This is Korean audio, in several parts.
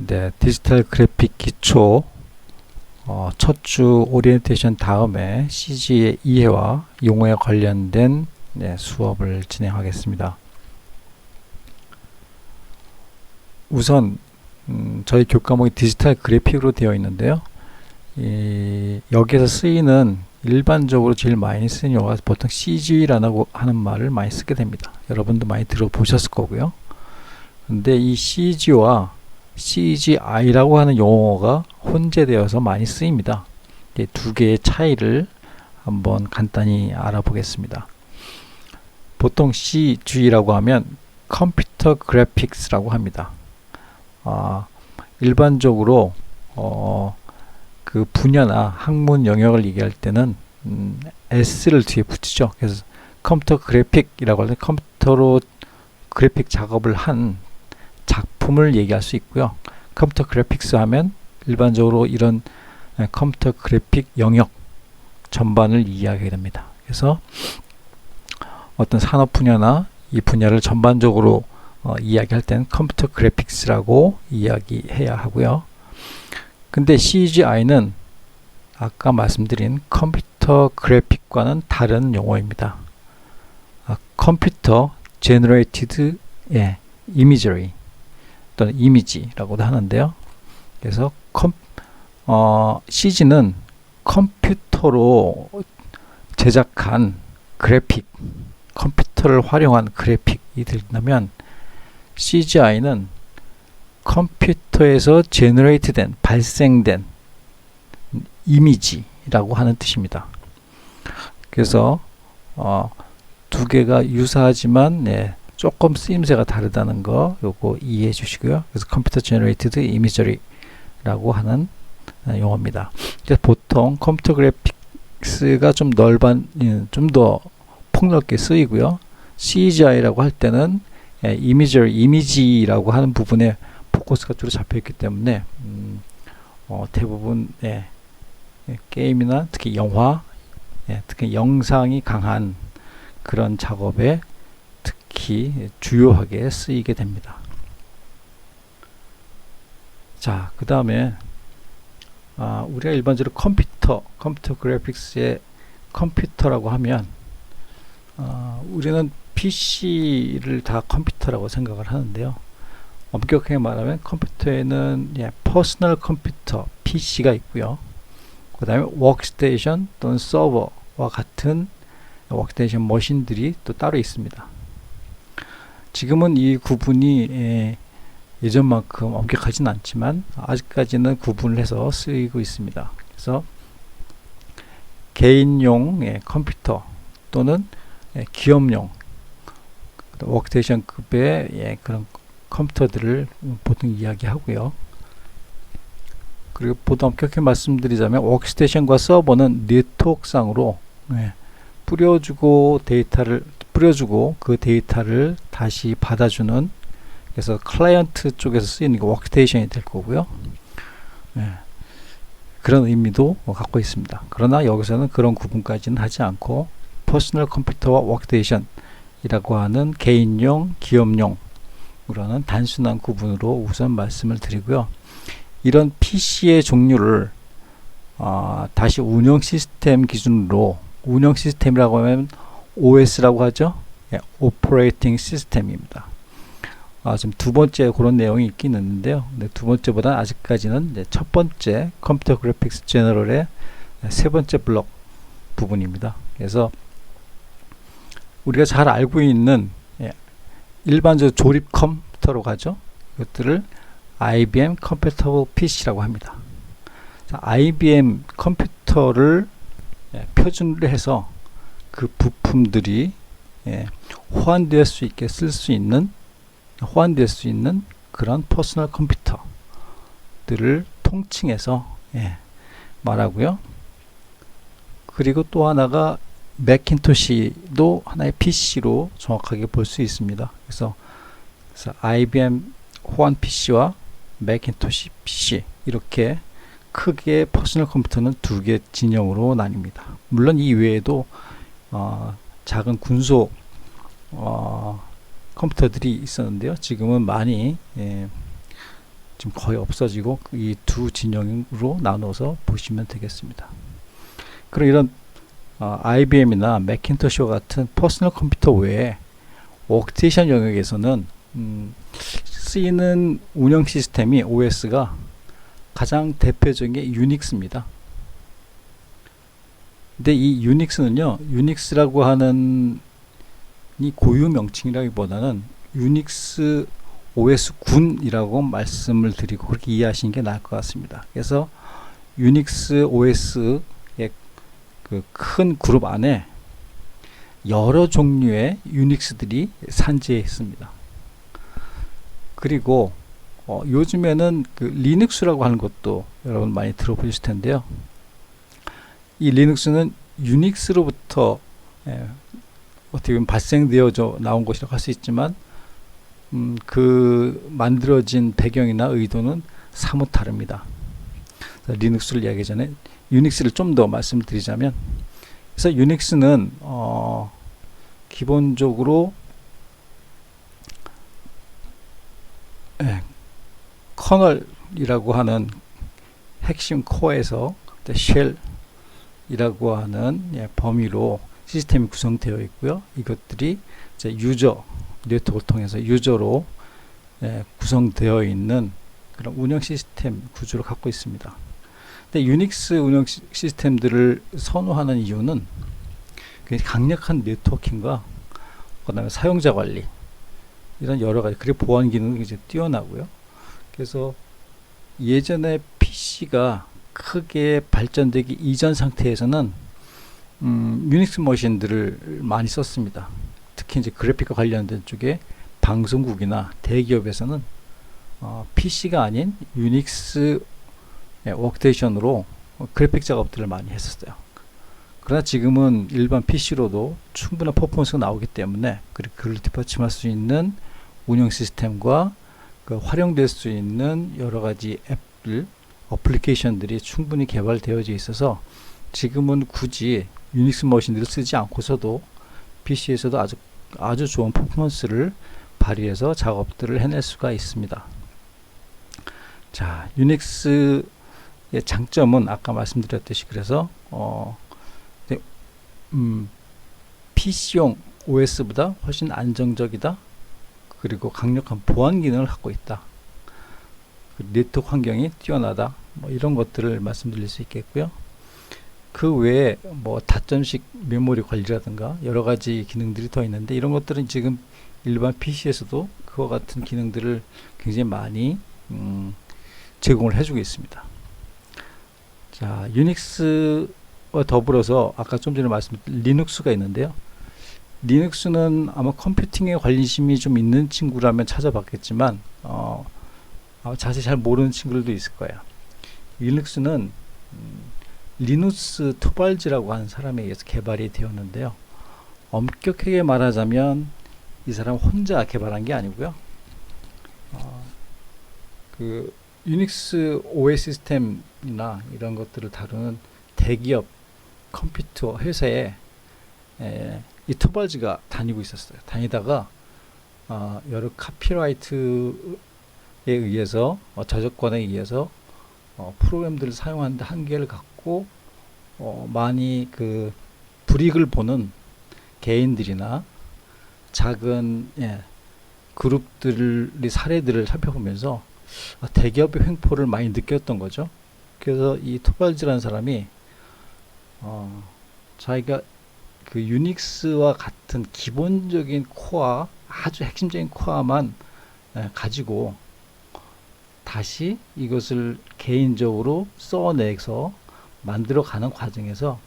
네, 디지털 그래픽 기초 첫 주 오리엔테이션 다음에 CG의 이해와 용어에 관련된 수업을 진행하겠습니다. 우선 저희 교과목이 디지털 그래픽으로 되어 있는데요. 여기에서 쓰이는 일반적으로 제일 많이 쓰는 용어가 보통 CG라고 하는 말을 많이 쓰게 됩니다. 여러분도 많이 들어보셨을 거고요. 근데 이 CG와 CGI라고 하는 용어가 혼재되어서 많이 쓰입니다. 이 두 개의 차이를 한번 간단히 알아보겠습니다. 보통 CG라고 하면 컴퓨터 그래픽스라고 합니다. 일반적으로 그 분야나 학문 영역을 얘기할 때는 S를 뒤에 붙이죠. 그래서 컴퓨터 그래픽이라고 할 때 컴퓨터로 그래픽 작업을 한 작품을 얘기할 수 있고요. 컴퓨터 그래픽스 하면 일반적으로 이런 컴퓨터 그래픽 영역 전반을 이야기하게 됩니다. 그래서 어떤 산업 분야나 이 분야를 전반적으로 이야기할 때는 컴퓨터 그래픽스라고 이야기해야 하고요. 근데 CGI는 아까 말씀드린 컴퓨터 그래픽과는 다른 용어입니다. 컴퓨터 제너레이티드 이미저리 또는 이미지라고도 하는데요. 그래서 CG는 컴퓨터로 제작한 그래픽, 컴퓨터를 활용한 그래픽이 된다면 CGI는 컴퓨터에서 제너레이트된, 발생된 이미지라고 하는 뜻입니다. 그래서 두 개가 유사하지만 조금 쓰임새가 다르다는 거 요거 이해해 주시고요. 그래서 컴퓨터 제너레이티드 이미저리라고 하는 용어입니다. 그래서 보통 컴퓨터 그래픽스가 좀 더 폭넓게 쓰이고요. CGI라고 할 때는 이미지라고 하는 부분에 포커스가 주로 잡혀 있기 때문에 대부분 게임이나 특히 영화, 특히 영상이 강한 그런 작업에 특히 주요하게 쓰이게 됩니다. 자, 그 다음에 우리가 일반적으로 컴퓨터 그래픽스의 컴퓨터라고 하면 우리는 PC를 다 컴퓨터라고 생각을 하는데요. 엄격하게 말하면 컴퓨터에는 퍼스널 컴퓨터 PC가 있고요. 그 다음에 워크스테이션 또는 서버와 같은 워크스테이션 머신들이 또 따로 있습니다. 지금은 이 구분이 예전만큼 엄격하진 않지만 아직까지는 구분을 해서 쓰이고 있습니다. 그래서 개인용 컴퓨터 또는 기업용 워크스테이션 급의 그런 컴퓨터들을 보통 이야기하고요. 그리고 보다 엄격하게 말씀드리자면 워크스테이션과 서버는 네트워크상으로 뿌려주고 그 데이터를 다시 받아주는, 그래서 클라이언트 쪽에서 쓰이는 워크스테이션이 될 거고요. 그런 의미도 갖고 있습니다. 그러나 여기서는 그런 구분까지는 하지 않고 퍼스널 컴퓨터와 워크스테이션이라고 하는 개인용, 기업용으로는 단순한 구분으로 우선 말씀을 드리고요. 이런 PC의 종류를 다시 운영 시스템 기준으로, 운영 시스템이라고 하면 OS라고 하죠. 오퍼레이팅 시스템입니다. 지금 두 번째 그런 내용이 있긴 있는데요. 근데 두 번째보다는 아직까지는 첫 번째 컴퓨터 그래픽스 제너럴의 세 번째 블록 부분입니다. 그래서 우리가 잘 알고 있는 일반적 조립 컴퓨터로 가죠. 이것들을 IBM 컴패티블 PC라고 합니다. 자, IBM 컴퓨터를 표준으로 해서 그 부품들이 호환될 수 있게 호환될 수 있는 그런 퍼스널 컴퓨터들을 통칭해서 말하고요. 그리고 또 하나가 맥킨토시도 하나의 PC로 정확하게 볼 수 있습니다. 그래서 IBM 호환 PC와 맥킨토시 PC, 이렇게 크게 퍼스널 컴퓨터는 두 개 진영으로 나뉩니다. 물론 이 외에도 작은 군소 컴퓨터들이 있었는데요. 지금은 많이 지금 거의 없어지고 이 두 진영으로 나눠서 보시면 되겠습니다. 그럼 이런 IBM이나 매킨토시와 같은 퍼스널 컴퓨터 외에 워크스테이션 영역에서는 쓰이는 운영 시스템이 OS가 가장 대표적인 게 유닉스입니다. 근데 이 유닉스는요, 유닉스라고 하는 이 고유 명칭이라기보다는 유닉스 OS 군이라고 말씀을 드리고 그렇게 이해하시는 게 나을 것 같습니다. 그래서 유닉스 OS의 그 큰 그룹 안에 여러 종류의 유닉스들이 산재해 있습니다. 그리고 요즘에는 그 리눅스라고 하는 것도 여러분 많이 들어보실 텐데요. 이 리눅스는 유닉스로부터 어떻게 보면 발생되어져 나온 것이라고 할 수 있지만 그 만들어진 배경이나 의도는 사뭇 다릅니다. 리눅스를 이야기하기 전에 유닉스를 좀 더 말씀드리자면, 그래서 유닉스는 기본적으로 커널이라고 하는 핵심 코어에서 쉘이라고 하는 범위로 시스템이 구성되어 있고요. 이것들이 이제 유저 네트워크를 통해서 유저로 구성되어 있는 그런 운영 시스템 구조를 갖고 있습니다. 근데 유닉스 운영 시스템들을 선호하는 이유는 강력한 네트워킹과 그다음에 사용자 관리 이런 여러 가지, 그리고 보안 기능이 이제 뛰어나고요. 그래서 예전에 PC가 크게 발전되기 이전 상태에서는 유닉스 머신들을 많이 썼습니다. 특히 이제 그래픽과 관련된 쪽에 방송국이나 대기업에서는 PC가 아닌 유닉스 워크스테이션으로 그래픽 작업들을 많이 했었어요. 그러나 지금은 일반 PC로도 충분한 퍼포먼스가 나오기 때문에 그걸 뒷받침할 수 있는 운영 시스템과 그 활용될 수 있는 여러 가지 앱들, 어플리케이션들이 충분히 개발되어져 있어서 지금은 굳이 유닉스 머신들을 쓰지 않고서도 PC에서도 아주 좋은 퍼포먼스를 발휘해서 작업들을 해낼 수가 있습니다. 자, 유닉스의 장점은 아까 말씀드렸듯이 그래서 PC용 OS보다 훨씬 안정적이다. 그리고 강력한 보안 기능을 갖고 있다. 네트워크 환경이 뛰어나다. 뭐 이런 것들을 말씀드릴 수 있겠고요. 그 외에 뭐 닷점식 메모리 관리라든가 여러 가지 기능들이 더 있는데 이런 것들은 지금 일반 PC에서도 그와 같은 기능들을 굉장히 많이 제공을 해주고 있습니다. 자, 유닉스와 더불어서 아까 좀 전에 말씀드린 리눅스가 있는데요. 리눅스는 아마 컴퓨팅에 관심이 좀 있는 친구라면 찾아봤겠지만 자세히 잘 모르는 친구들도 있을 거예요. 리눅스는 리누스 토발즈라고 하는 사람에 의해서 개발이 되었는데요. 엄격하게 말하자면 이 사람 혼자 개발한 게 아니고요. 그 유닉스 OS 시스템이나 이런 것들을 다루는 대기업 컴퓨터 회사에 이 토발즈가 다니고 있었어요. 다니다가 여러 카피라이트에 의해서 저작권에 의해서 프로그램들을 사용하는데 한계를 갖고 많이 그 불이익을 보는 개인들이나 작은 그룹들의 사례들을 살펴보면서 대기업의 횡포를 많이 느꼈던 거죠. 그래서 이 토발즈라는 사람이 자기가 그 유닉스와 같은 기본적인 코어, 아주 핵심적인 코어만 가지고 다시 이것을 개인적으로 써내서 만들어가는 과정에서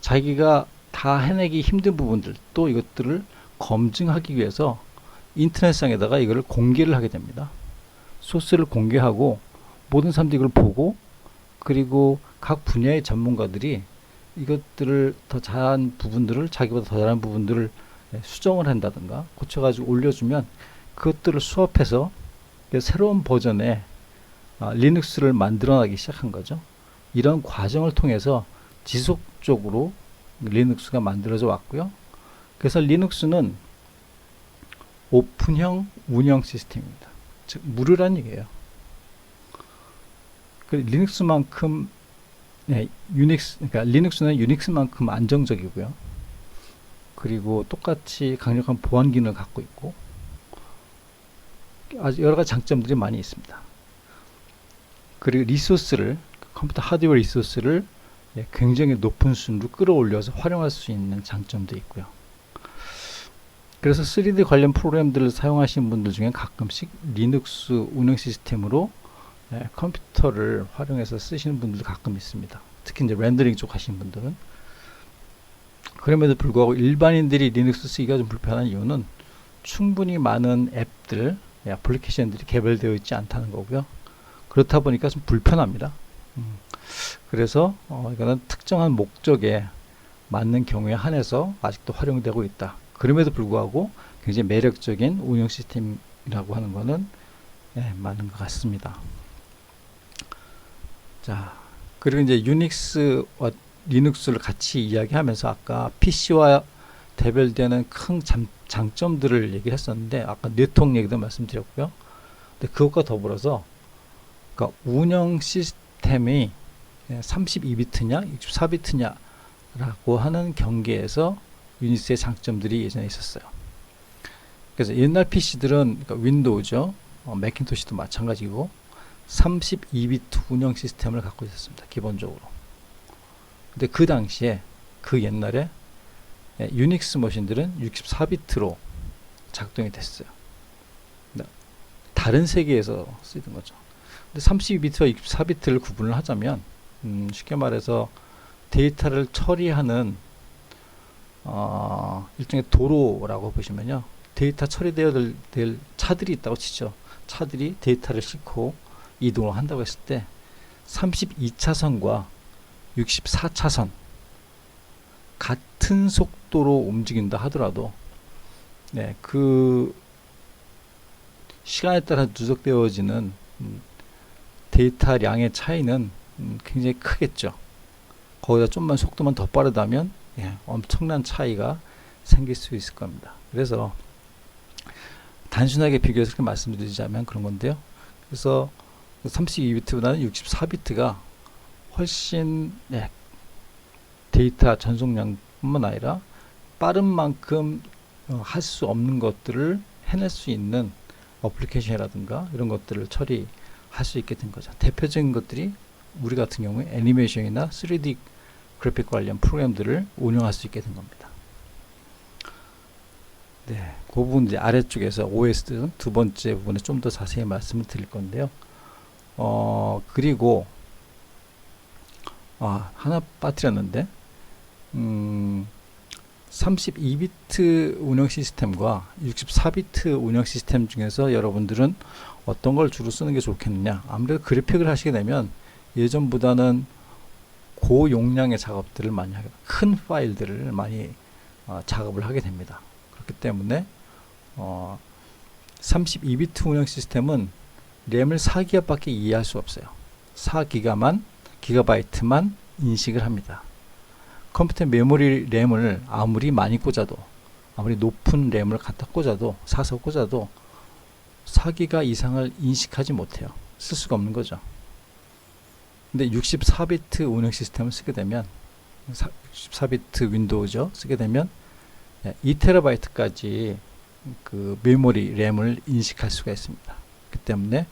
자기가 다 해내기 힘든 부분들, 또 이것들을 검증하기 위해서 인터넷상에다가 이걸 공개를 하게 됩니다. 소스를 공개하고 모든 사람들이 이걸 보고, 그리고 각 분야의 전문가들이 이것들을 더 잘한 부분들을, 자기보다 더 잘한 부분들을 수정을 한다든가 고쳐가지고 올려주면 그것들을 수합해서 새로운 버전의 리눅스를 만들어나기 시작한 거죠. 이런 과정을 통해서 지속적으로 리눅스가 만들어져 왔고요. 그래서 리눅스는 오픈형 운영 시스템입니다. 즉 무료란 얘기예요. 그 리눅스만큼 네, 그러니까 리눅스는 유닉스만큼 안정적이고요. 그리고 똑같이 강력한 보안 기능을 갖고 있고 아주 여러 가지 장점들이 많이 있습니다. 그리고 리소스를 컴퓨터 하드웨어 리소스를 굉장히 높은 수준으로 끌어올려서 활용할 수 있는 장점도 있고요. 그래서 3D 관련 프로그램들을 사용하시는 분들 중에 가끔씩 리눅스 운영 시스템으로 컴퓨터를 활용해서 쓰시는 분들도 가끔 있습니다. 특히 이제 렌더링 쪽 하시는 분들은. 그럼에도 불구하고 일반인들이 리눅스 쓰기가 좀 불편한 이유는 충분히 많은 앱들, 애플리케이션들이 개발되어 있지 않다는 거고요. 그렇다 보니까 좀 불편합니다. 그래서 이거는 특정한 목적에 맞는 경우에 한해서 아직도 활용되고 있다. 그럼에도 불구하고 굉장히 매력적인 운영 시스템이라고 하는 거는 맞는 것 같습니다. 자, 그리고 이제 유닉스와 리눅스를 같이 이야기하면서 아까 PC와 대별되는 큰 장점들을 얘기했었는데 아까 네트워크 얘기도 말씀드렸고요. 근데 그것과 더불어서 그러니까 운영 시스템이 32비트냐 64비트냐 라고 하는 경계에서 유닉스의 장점들이 예전에 있었어요. 그래서 옛날 PC들은 그러니까 윈도우죠. 매킨토시도 마찬가지고 32비트 운영 시스템을 갖고 있었습니다. 기본적으로. 근데 그 당시에 그 옛날에 유닉스 머신들은 64비트로 작동이 됐어요. 다른 세계에서 쓰이던 거죠. 근데 32비트와 64비트를 구분을 하자면 쉽게 말해서 데이터를 처리하는 일종의 도로라고 보시면요. 데이터 처리되어야 될 차들이 있다고 치죠. 차들이 데이터를 싣고 이동을 한다고 했을 때 32차선과 64차선 같은 속도로 움직인다 하더라도 그 시간에 따라 누적되어지는 데이터량의 차이는 굉장히 크겠죠. 거기다 좀만 속도만 더 빠르다면 엄청난 차이가 생길 수 있을 겁니다. 그래서 단순하게 비교해서 그렇게 말씀드리자면 그런 건데요. 그래서 32비트보다는 64비트가 훨씬 데이터 전송량뿐만 아니라 빠른 만큼 할 수 없는 것들을 해낼 수 있는 어플리케이션이라든가 이런 것들을 처리할 수 있게 된 거죠. 대표적인 것들이 우리 같은 경우에 애니메이션이나 3D 그래픽 관련 프로그램들을 운영할 수 있게 된 겁니다. 네, 그 부분 이제 아래쪽에서 OS 두 번째 부분에 좀 더 자세히 말씀을 드릴 건데요. 그리고 하나 빠뜨렸는데 32비트 운영 시스템과 64비트 운영 시스템 중에서 여러분들은 어떤 걸 주로 쓰는 게 좋겠느냐. 아무래도 그래픽을 하시게 되면 예전보다는 고용량의 작업들을 많이 하게, 큰 파일들을 많이 작업을 하게 됩니다. 그렇기 때문에 32비트 운영 시스템은 램을 4기가 밖에 이해할 수 없어요. 4기가바이트만 인식을 합니다. 컴퓨터 메모리 램을 아무리 많이 꽂아도, 아무리 높은 램을 갖다 꽂아도, 사서 꽂아도 4기가 이상을 인식하지 못해요. 쓸 수가 없는 거죠. 근데 64비트 운영 시스템을 쓰게 되면 64비트 윈도우죠. 쓰게 되면 2TB까지 그 메모리 램을 인식할 수가 있습니다. 그렇기 때문에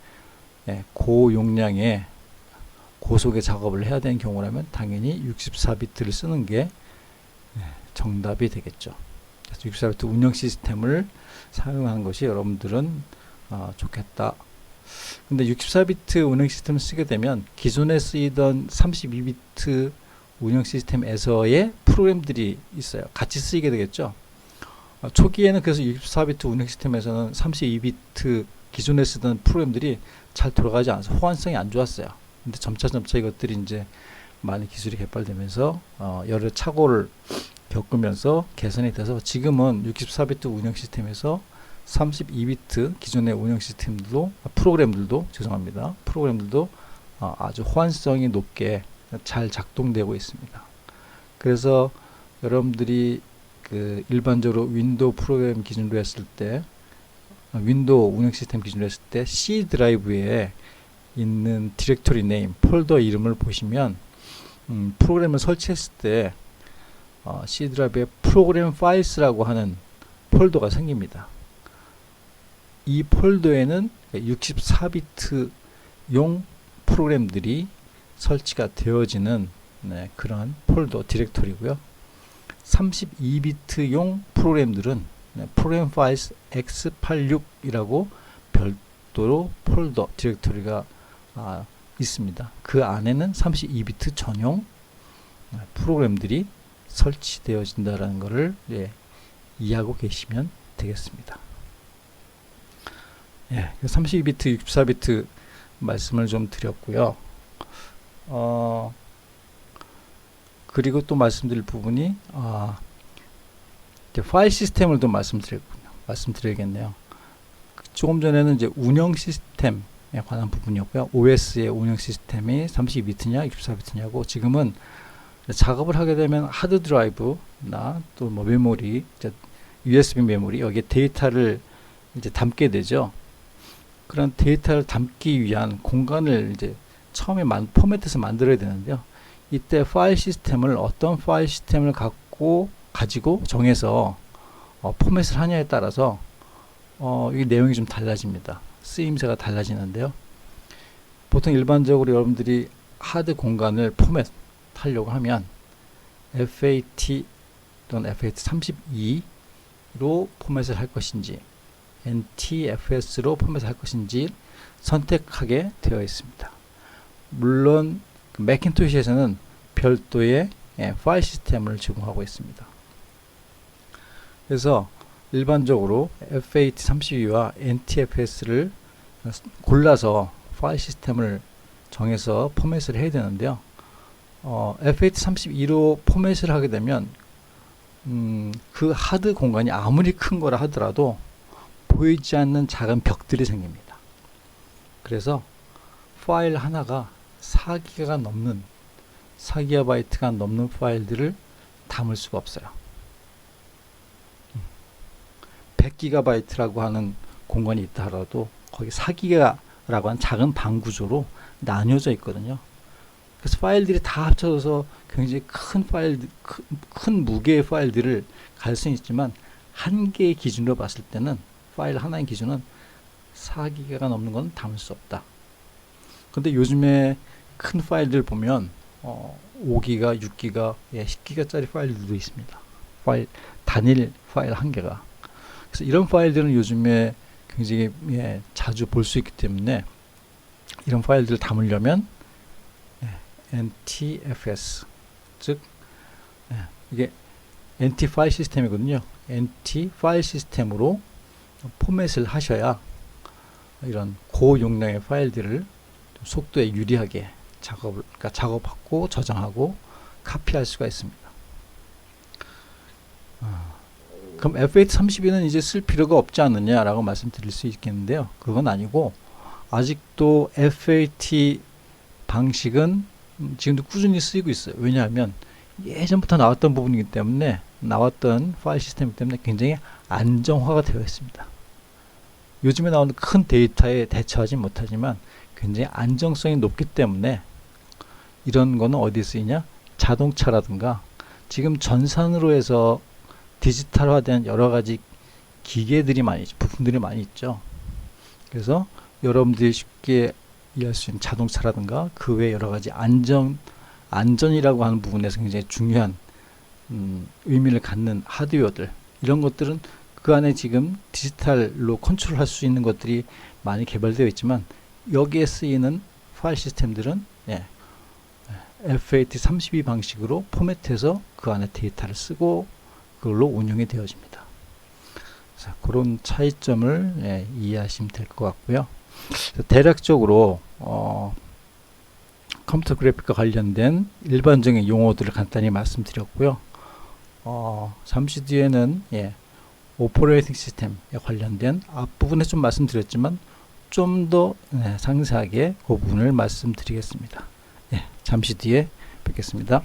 고용량의 고속의 작업을 해야 되는 경우라면 당연히 64비트를 쓰는 게 정답이 되겠죠. 그래서 64비트 운영 시스템을 사용하는 것이 여러분들은 좋겠다. 근데 64비트 운영 시스템을 쓰게 되면 기존에 쓰이던 32비트 운영 시스템에서의 프로그램들이 있어요. 같이 쓰이게 되겠죠. 초기에는 그래서 64비트 운영 시스템에서는 32비트 기존에 쓰던 프로그램들이 잘 돌아가지 않아서 호환성이 안 좋았어요. 근데 점차 이것들이 이제 많은 기술이 개발되면서 여러 착오를 겪으면서 개선이 돼서 지금은 64비트 운영 시스템에서 32비트 기존의 운영 시스템들도 프로그램들도 아주 호환성이 높게 잘 작동되고 있습니다. 그래서 여러분들이 그 일반적으로 윈도우 프로그램 기준으로 했을 때 윈도우 운영 시스템 기준으로 했을 때 C 드라이브에 있는 디렉토리 네임, 폴더 이름을 보시면 프로그램을 설치했을 때 C 드라이브에 프로그램 파일스라고 하는 폴더가 생깁니다. 이 폴더에는 64비트용 프로그램들이 설치가 되어지는 그런 폴더 디렉토리고요. 32비트용 프로그램들은 프로그램 파일스 x86이라고 별도로 폴더 디렉토리가 있습니다. 그 안에는 32비트 전용 프로그램들이 설치되어진다는 것을 이해하고 계시면 되겠습니다. 32비트, 64비트 말씀을 좀 드렸고요. 그리고 또 말씀드릴 부분이 파일 시스템을 또 말씀드려야겠네요. 조금 전에는 이제 운영 시스템에 관한 부분이었고요. OS의 운영 시스템이 32비트냐 64비트냐고, 지금은 작업을 하게 되면 하드 드라이브나 또 뭐 메모리, USB 메모리, 여기에 데이터를 이제 담게 되죠. 그런 데이터를 담기 위한 공간을 이제 처음에 포맷해서 만들어야 되는데요. 이때 파일 시스템을 어떤 파일 시스템을 가지고 정해서 포맷을 하냐에 따라서 이 내용이 좀 달라집니다. 쓰임새가 달라지는데요. 보통 일반적으로 여러분들이 하드 공간을 포맷하려고 하면 FAT 또는 FAT32로 포맷을 할 것인지 NTFS로 포맷을 할 것인지 선택하게 되어 있습니다. 물론 매cin토시에서는 별도의 파일 시스템을 제공하고 있습니다. 그래서 일반적으로 FAT32와 NTFS를 골라서 파일 시스템을 정해서 포맷을 해야 되는데요. FAT32로 포맷을 하게 되면 그 하드 공간이 아무리 큰 거라 하더라도 보이지 않는 작은 벽들이 생깁니다. 그래서 파일 하나가 4기가가 넘는 4기가바이트가 넘는 파일들을 담을 수가 없어요. 100기가바이트라고 하는 공간이 있다 하더라도 거기 4기가라고 하는 작은 방 구조로 나뉘어져 있거든요. 그래서 파일들이 다 합쳐져서 굉장히 큰 무게의 파일들을 갈 수는 있지만 한 개의 기준으로 봤을 때는 파일 하나의 기준은 4기가가 넘는 건 담을 수 없다. 근데 요즘에 큰 파일들 보면 5기가, 6기가, 10기가짜리 파일들도 있습니다. 단일 파일 한 개가. 그래서 이런 파일들은 요즘에 굉장히 자주 볼 수 있기 때문에 이런 파일들을 담으려면 NTFS, 즉 이게 NT 파일 시스템이거든요. NT 파일 시스템으로 포맷을 하셔야 이런 고용량의 파일들을 속도에 유리하게 작업하고 저장하고 카피할 수가 있습니다. 그럼 FAT32는 이제 쓸 필요가 없지 않느냐라고 말씀드릴 수 있겠는데요. 그건 아니고 아직도 FAT 방식은 지금도 꾸준히 쓰이고 있어요. 왜냐하면 예전부터 나왔던 부분이기 때문에, 나왔던 파일 시스템이기 때문에 굉장히 안정화가 되어 있습니다. 요즘에 나오는 큰 데이터에 대처하지 못하지만 굉장히 안정성이 높기 때문에 이런 거는 어디에 쓰이냐? 자동차라든가 지금 전산으로 해서 디지털화된 여러 가지 기계들이 부품들이 많이 있죠. 그래서 여러분들이 쉽게 이해할 수 있는 자동차라든가 그 외 여러 가지 안전이라고 하는 부분에서 굉장히 중요한 의미를 갖는 하드웨어들, 이런 것들은 그 안에 지금 디지털로 컨트롤할 수 있는 것들이 많이 개발되어 있지만 여기에 쓰이는 파일 시스템들은 FAT32 방식으로 포맷해서 그 안에 데이터를 쓰고 그걸로 운영이 되어집니다. 자, 그런 차이점을 이해하시면 될 것 같고요. 대략적으로 컴퓨터 그래픽과 관련된 일반적인 용어들을 간단히 말씀드렸고요. 잠시 뒤에는 오퍼레이팅 시스템에 관련된 앞부분에 좀 말씀드렸지만 좀 더 상세하게 그 부분을 말씀드리겠습니다. 잠시 뒤에 뵙겠습니다.